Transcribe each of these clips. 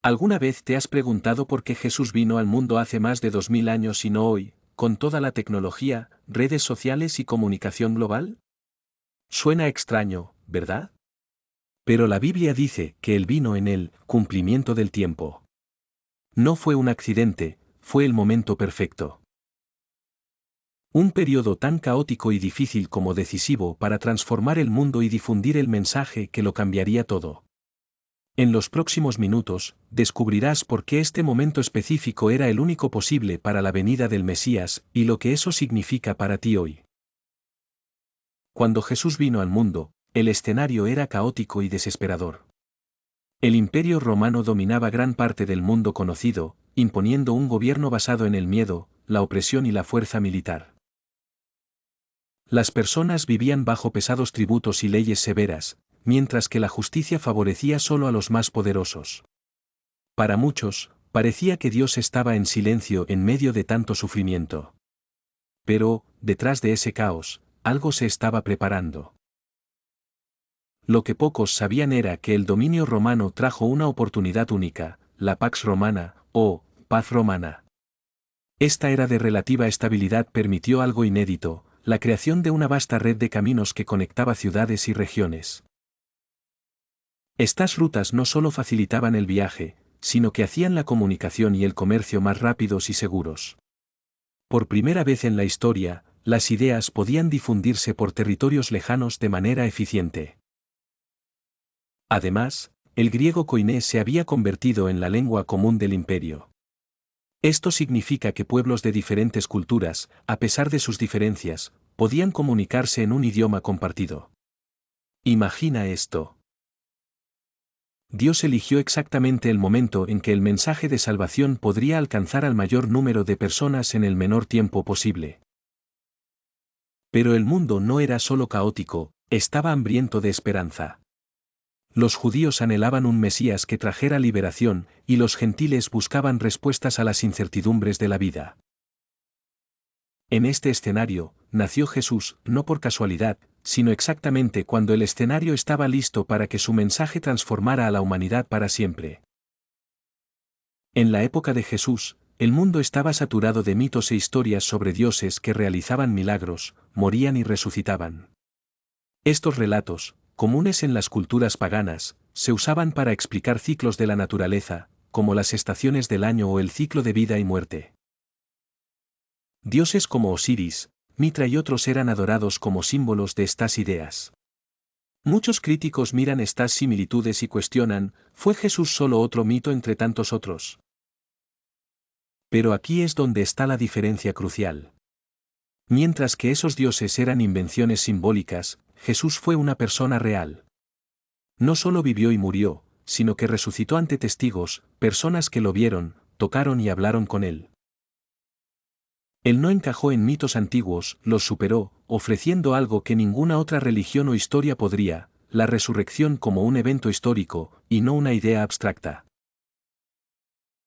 ¿Alguna vez te has preguntado por qué Jesús vino al mundo hace más de 2000 años y no hoy, con toda la tecnología, redes sociales y comunicación global? Suena extraño, ¿verdad? Pero la Biblia dice que Él vino en el cumplimiento del tiempo. No fue un accidente, fue el momento perfecto. Un periodo tan caótico y difícil como decisivo para transformar el mundo y difundir el mensaje que lo cambiaría todo. En los próximos minutos, descubrirás por qué este momento específico era el único posible para la venida del Mesías y lo que eso significa para ti hoy. Cuando Jesús vino al mundo, el escenario era caótico y desesperador. El Imperio Romano dominaba gran parte del mundo conocido, imponiendo un gobierno basado en el miedo, la opresión y la fuerza militar. Las personas vivían bajo pesados tributos y leyes severas, mientras que la justicia favorecía solo a los más poderosos. Para muchos, parecía que Dios estaba en silencio en medio de tanto sufrimiento. Pero, detrás de ese caos, algo se estaba preparando. Lo que pocos sabían era que el dominio romano trajo una oportunidad única, la Pax Romana, o paz romana. Esta era de relativa estabilidad permitió algo inédito, la creación de una vasta red de caminos que conectaba ciudades y regiones. Estas rutas no solo facilitaban el viaje, sino que hacían la comunicación y el comercio más rápidos y seguros. Por primera vez en la historia, las ideas podían difundirse por territorios lejanos de manera eficiente. Además, el griego koiné se había convertido en la lengua común del imperio. Esto significa que pueblos de diferentes culturas, a pesar de sus diferencias, podían comunicarse en un idioma compartido. Imagina esto. Dios eligió exactamente el momento en que el mensaje de salvación podría alcanzar al mayor número de personas en el menor tiempo posible. Pero el mundo no era solo caótico, estaba hambriento de esperanza. Los judíos anhelaban un Mesías que trajera liberación, y los gentiles buscaban respuestas a las incertidumbres de la vida. En este escenario, nació Jesús, no por casualidad, sino exactamente cuando el escenario estaba listo para que su mensaje transformara a la humanidad para siempre. En la época de Jesús, el mundo estaba saturado de mitos e historias sobre dioses que realizaban milagros, morían y resucitaban. Estos relatos, comunes en las culturas paganas, se usaban para explicar ciclos de la naturaleza, como las estaciones del año o el ciclo de vida y muerte. Dioses como Osiris, Mitra y otros eran adorados como símbolos de estas ideas. Muchos críticos miran estas similitudes y cuestionan, ¿fue Jesús solo otro mito entre tantos otros? Pero aquí es donde está la diferencia crucial. Mientras que esos dioses eran invenciones simbólicas, Jesús fue una persona real. No solo vivió y murió, sino que resucitó ante testigos, personas que lo vieron, tocaron y hablaron con él. Él no encajó en mitos antiguos, los superó, ofreciendo algo que ninguna otra religión o historia podría, la resurrección como un evento histórico, y no una idea abstracta.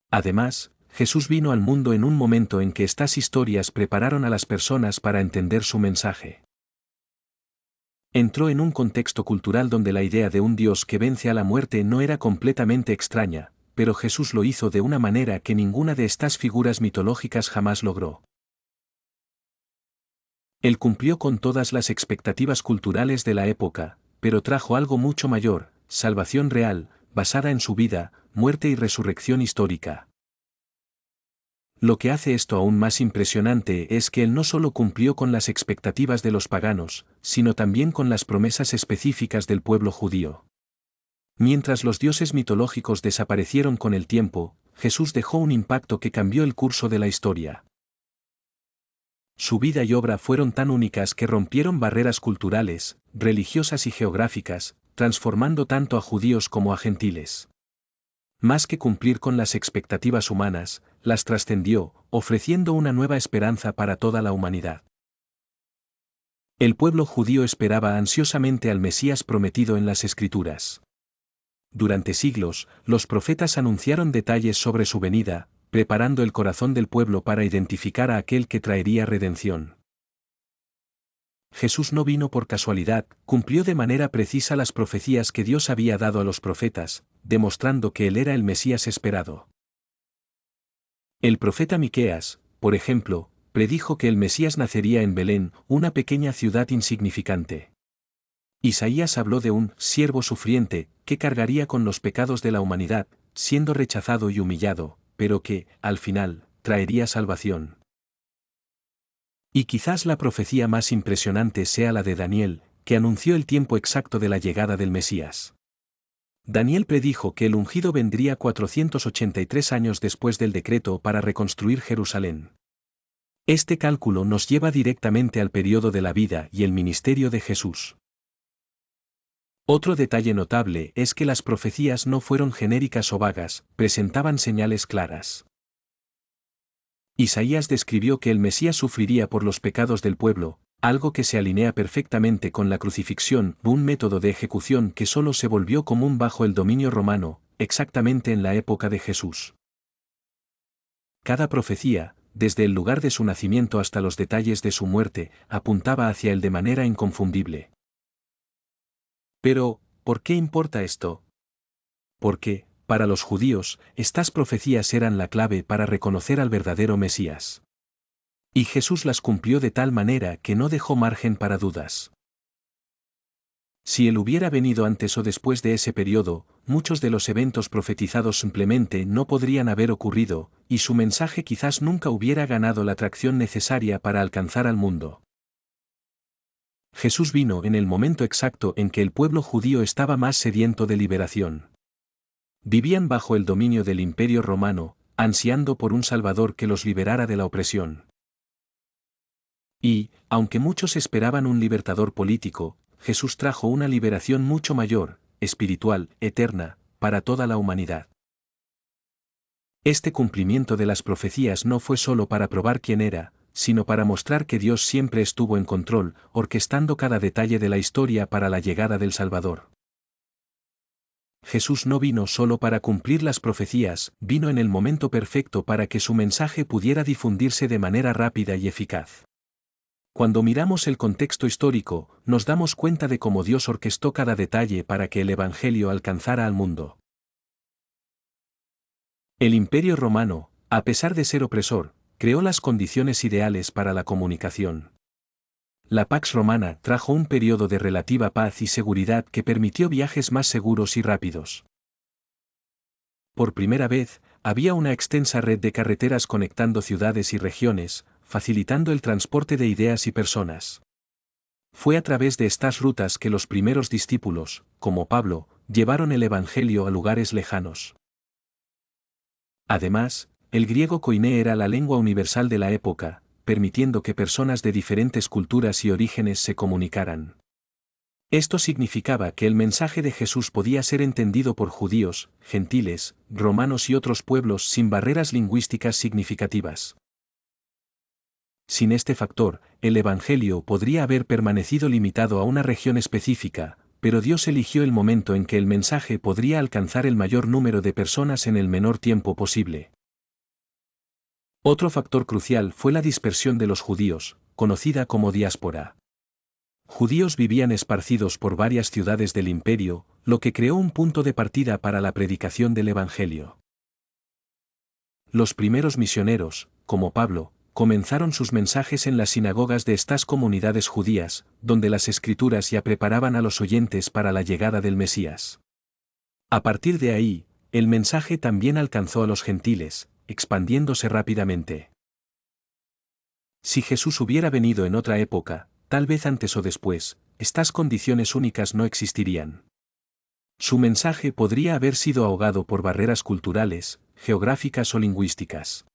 Además, Jesús vino al mundo en un momento en que estas historias prepararon a las personas para entender su mensaje. Entró en un contexto cultural donde la idea de un Dios que vence a la muerte no era completamente extraña, pero Jesús lo hizo de una manera que ninguna de estas figuras mitológicas jamás logró. Él cumplió con todas las expectativas culturales de la época, pero trajo algo mucho mayor, salvación real, basada en su vida, muerte y resurrección histórica. Lo que hace esto aún más impresionante es que él no solo cumplió con las expectativas de los paganos, sino también con las promesas específicas del pueblo judío. Mientras los dioses mitológicos desaparecieron con el tiempo, Jesús dejó un impacto que cambió el curso de la historia. Su vida y obra fueron tan únicas que rompieron barreras culturales, religiosas y geográficas, transformando tanto a judíos como a gentiles. Más que cumplir con las expectativas humanas, las trascendió, ofreciendo una nueva esperanza para toda la humanidad. El pueblo judío esperaba ansiosamente al Mesías prometido en las Escrituras. Durante siglos, los profetas anunciaron detalles sobre su venida, preparando el corazón del pueblo para identificar a aquel que traería redención. Jesús no vino por casualidad, cumplió de manera precisa las profecías que Dios había dado a los profetas, demostrando que él era el Mesías esperado. El profeta Miqueas, por ejemplo, predijo que el Mesías nacería en Belén, una pequeña ciudad insignificante. Isaías habló de un siervo sufriente, que cargaría con los pecados de la humanidad, siendo rechazado y humillado, pero que, al final, traería salvación. Y quizás la profecía más impresionante sea la de Daniel, que anunció el tiempo exacto de la llegada del Mesías. Daniel predijo que el ungido vendría 483 años después del decreto para reconstruir Jerusalén. Este cálculo nos lleva directamente al periodo de la vida y el ministerio de Jesús. Otro detalle notable es que las profecías no fueron genéricas o vagas, presentaban señales claras. Isaías describió que el Mesías sufriría por los pecados del pueblo, algo que se alinea perfectamente con la crucifixión, un método de ejecución que solo se volvió común bajo el dominio romano, exactamente en la época de Jesús. Cada profecía, desde el lugar de su nacimiento hasta los detalles de su muerte, apuntaba hacia él de manera inconfundible. Pero, ¿por qué importa esto? Porque, para los judíos, estas profecías eran la clave para reconocer al verdadero Mesías. Y Jesús las cumplió de tal manera que no dejó margen para dudas. Si él hubiera venido antes o después de ese periodo, muchos de los eventos profetizados simplemente no podrían haber ocurrido, y su mensaje quizás nunca hubiera ganado la atracción necesaria para alcanzar al mundo. Jesús vino en el momento exacto en que el pueblo judío estaba más sediento de liberación. Vivían bajo el dominio del Imperio Romano, ansiando por un Salvador que los liberara de la opresión. Y, aunque muchos esperaban un libertador político, Jesús trajo una liberación mucho mayor, espiritual, eterna, para toda la humanidad. Este cumplimiento de las profecías no fue solo para probar quién era, sino para mostrar que Dios siempre estuvo en control, orquestando cada detalle de la historia para la llegada del Salvador. Jesús no vino solo para cumplir las profecías, vino en el momento perfecto para que su mensaje pudiera difundirse de manera rápida y eficaz. Cuando miramos el contexto histórico, nos damos cuenta de cómo Dios orquestó cada detalle para que el Evangelio alcanzara al mundo. El Imperio Romano, a pesar de ser opresor, creó las condiciones ideales para la comunicación. La Pax Romana trajo un periodo de relativa paz y seguridad que permitió viajes más seguros y rápidos. Por primera vez, había una extensa red de carreteras conectando ciudades y regiones, facilitando el transporte de ideas y personas. Fue a través de estas rutas que los primeros discípulos, como Pablo, llevaron el Evangelio a lugares lejanos. Además, el griego koiné era la lengua universal de la época, permitiendo que personas de diferentes culturas y orígenes se comunicaran. Esto significaba que el mensaje de Jesús podía ser entendido por judíos, gentiles, romanos y otros pueblos sin barreras lingüísticas significativas. Sin este factor, el Evangelio podría haber permanecido limitado a una región específica, pero Dios eligió el momento en que el mensaje podría alcanzar el mayor número de personas en el menor tiempo posible. Otro factor crucial fue la dispersión de los judíos, conocida como diáspora. Judíos vivían esparcidos por varias ciudades del imperio, lo que creó un punto de partida para la predicación del Evangelio. Los primeros misioneros, como Pablo, comenzaron sus mensajes en las sinagogas de estas comunidades judías, donde las escrituras ya preparaban a los oyentes para la llegada del Mesías. A partir de ahí, el mensaje también alcanzó a los gentiles, expandiéndose rápidamente. Si Jesús hubiera venido en otra época, tal vez antes o después, estas condiciones únicas no existirían. Su mensaje podría haber sido ahogado por barreras culturales, geográficas o lingüísticas.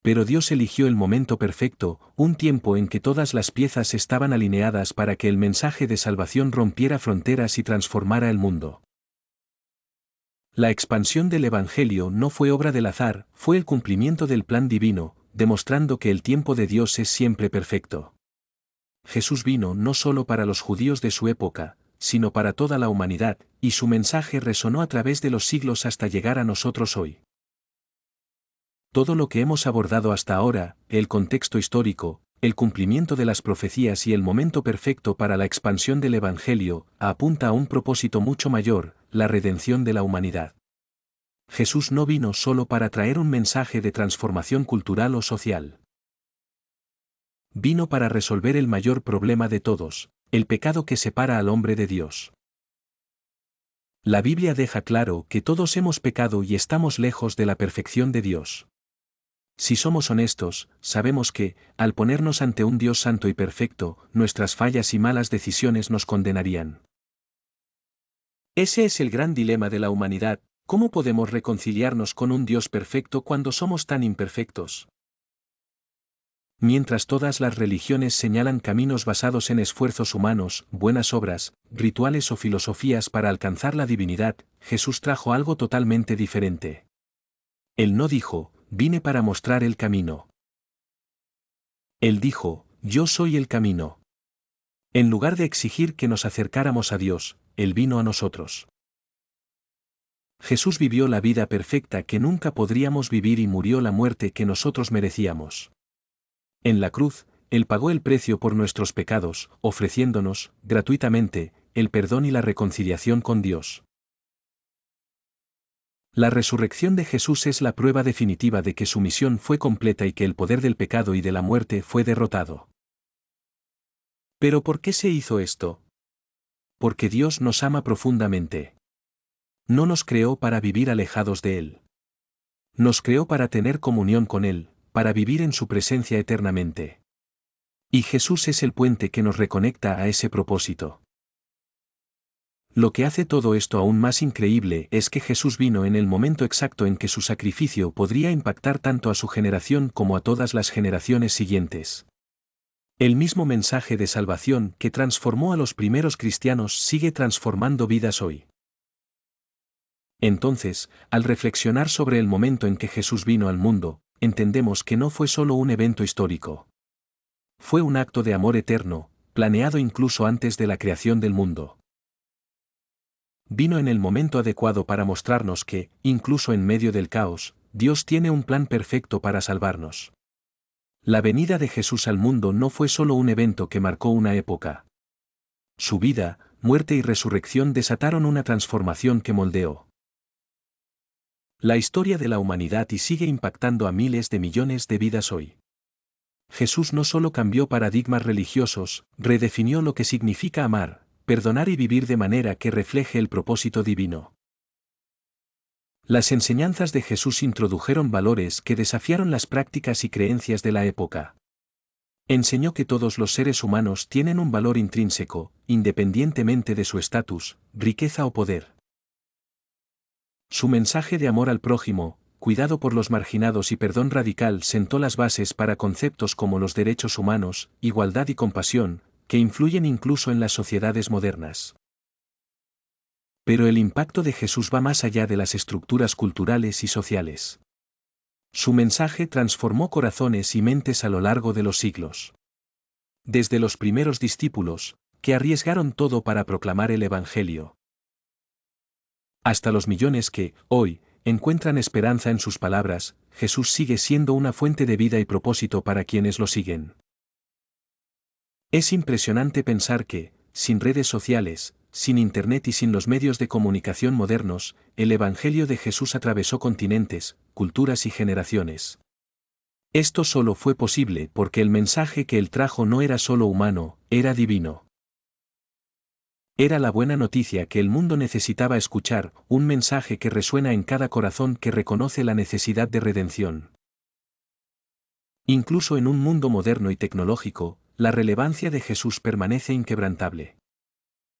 Pero Dios eligió el momento perfecto, un tiempo en que todas las piezas estaban alineadas para que el mensaje de salvación rompiera fronteras y transformara el mundo. La expansión del Evangelio no fue obra del azar, fue el cumplimiento del plan divino, demostrando que el tiempo de Dios es siempre perfecto. Jesús vino no solo para los judíos de su época, sino para toda la humanidad, y su mensaje resonó a través de los siglos hasta llegar a nosotros hoy. Todo lo que hemos abordado hasta ahora, el contexto histórico, el cumplimiento de las profecías y el momento perfecto para la expansión del Evangelio, apunta a un propósito mucho mayor, la redención de la humanidad. Jesús no vino solo para traer un mensaje de transformación cultural o social. Vino para resolver el mayor problema de todos, el pecado que separa al hombre de Dios. La Biblia deja claro que todos hemos pecado y estamos lejos de la perfección de Dios. Si somos honestos, sabemos que, al ponernos ante un Dios santo y perfecto, nuestras fallas y malas decisiones nos condenarían. Ese es el gran dilema de la humanidad: ¿cómo podemos reconciliarnos con un Dios perfecto cuando somos tan imperfectos? Mientras todas las religiones señalan caminos basados en esfuerzos humanos, buenas obras, rituales o filosofías para alcanzar la divinidad, Jesús trajo algo totalmente diferente. Él no dijo: vine para mostrar el camino. Él dijo: yo soy el camino. En lugar de exigir que nos acercáramos a Dios, Él vino a nosotros. Jesús vivió la vida perfecta que nunca podríamos vivir y murió la muerte que nosotros merecíamos. En la cruz, Él pagó el precio por nuestros pecados, ofreciéndonos, gratuitamente, el perdón y la reconciliación con Dios. La resurrección de Jesús es la prueba definitiva de que su misión fue completa y que el poder del pecado y de la muerte fue derrotado. ¿Pero por qué se hizo esto? Porque Dios nos ama profundamente. No nos creó para vivir alejados de Él. Nos creó para tener comunión con Él, para vivir en su presencia eternamente. Y Jesús es el puente que nos reconecta a ese propósito. Lo que hace todo esto aún más increíble es que Jesús vino en el momento exacto en que su sacrificio podría impactar tanto a su generación como a todas las generaciones siguientes. El mismo mensaje de salvación que transformó a los primeros cristianos sigue transformando vidas hoy. Entonces, al reflexionar sobre el momento en que Jesús vino al mundo, entendemos que no fue solo un evento histórico. Fue un acto de amor eterno, planeado incluso antes de la creación del mundo. Vino en el momento adecuado para mostrarnos que, incluso en medio del caos, Dios tiene un plan perfecto para salvarnos. La venida de Jesús al mundo no fue solo un evento que marcó una época. Su vida, muerte y resurrección desataron una transformación que moldeó la historia de la humanidad y sigue impactando a miles de millones de vidas hoy. Jesús no solo cambió paradigmas religiosos, redefinió lo que significa amar, perdonar y vivir de manera que refleje el propósito divino. Las enseñanzas de Jesús introdujeron valores que desafiaron las prácticas y creencias de la época. Enseñó que todos los seres humanos tienen un valor intrínseco, independientemente de su estatus, riqueza o poder. Su mensaje de amor al prójimo, cuidado por los marginados y perdón radical sentó las bases para conceptos como los derechos humanos, igualdad y compasión, que influyen incluso en las sociedades modernas. Pero el impacto de Jesús va más allá de las estructuras culturales y sociales. Su mensaje transformó corazones y mentes a lo largo de los siglos. Desde los primeros discípulos, que arriesgaron todo para proclamar el Evangelio, hasta los millones que, hoy, encuentran esperanza en sus palabras, Jesús sigue siendo una fuente de vida y propósito para quienes lo siguen. Es impresionante pensar que, sin redes sociales, sin Internet y sin los medios de comunicación modernos, el Evangelio de Jesús atravesó continentes, culturas y generaciones. Esto solo fue posible porque el mensaje que él trajo no era solo humano, era divino. Era la buena noticia que el mundo necesitaba escuchar, un mensaje que resuena en cada corazón que reconoce la necesidad de redención. Incluso en un mundo moderno y tecnológico, la relevancia de Jesús permanece inquebrantable.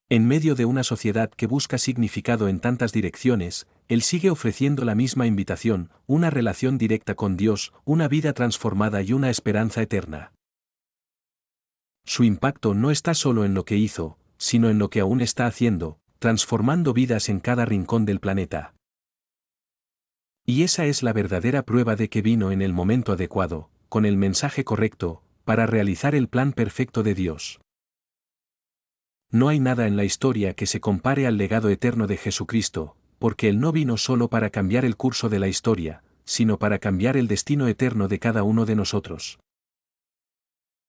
En medio de una sociedad que busca significado en tantas direcciones, Él sigue ofreciendo la misma invitación, una relación directa con Dios, una vida transformada y una esperanza eterna. Su impacto no está solo en lo que hizo, sino en lo que aún está haciendo, transformando vidas en cada rincón del planeta. Y esa es la verdadera prueba de que vino en el momento adecuado, con el mensaje correcto, para realizar el plan perfecto de Dios. No hay nada en la historia que se compare al legado eterno de Jesucristo, porque Él no vino solo para cambiar el curso de la historia, sino para cambiar el destino eterno de cada uno de nosotros.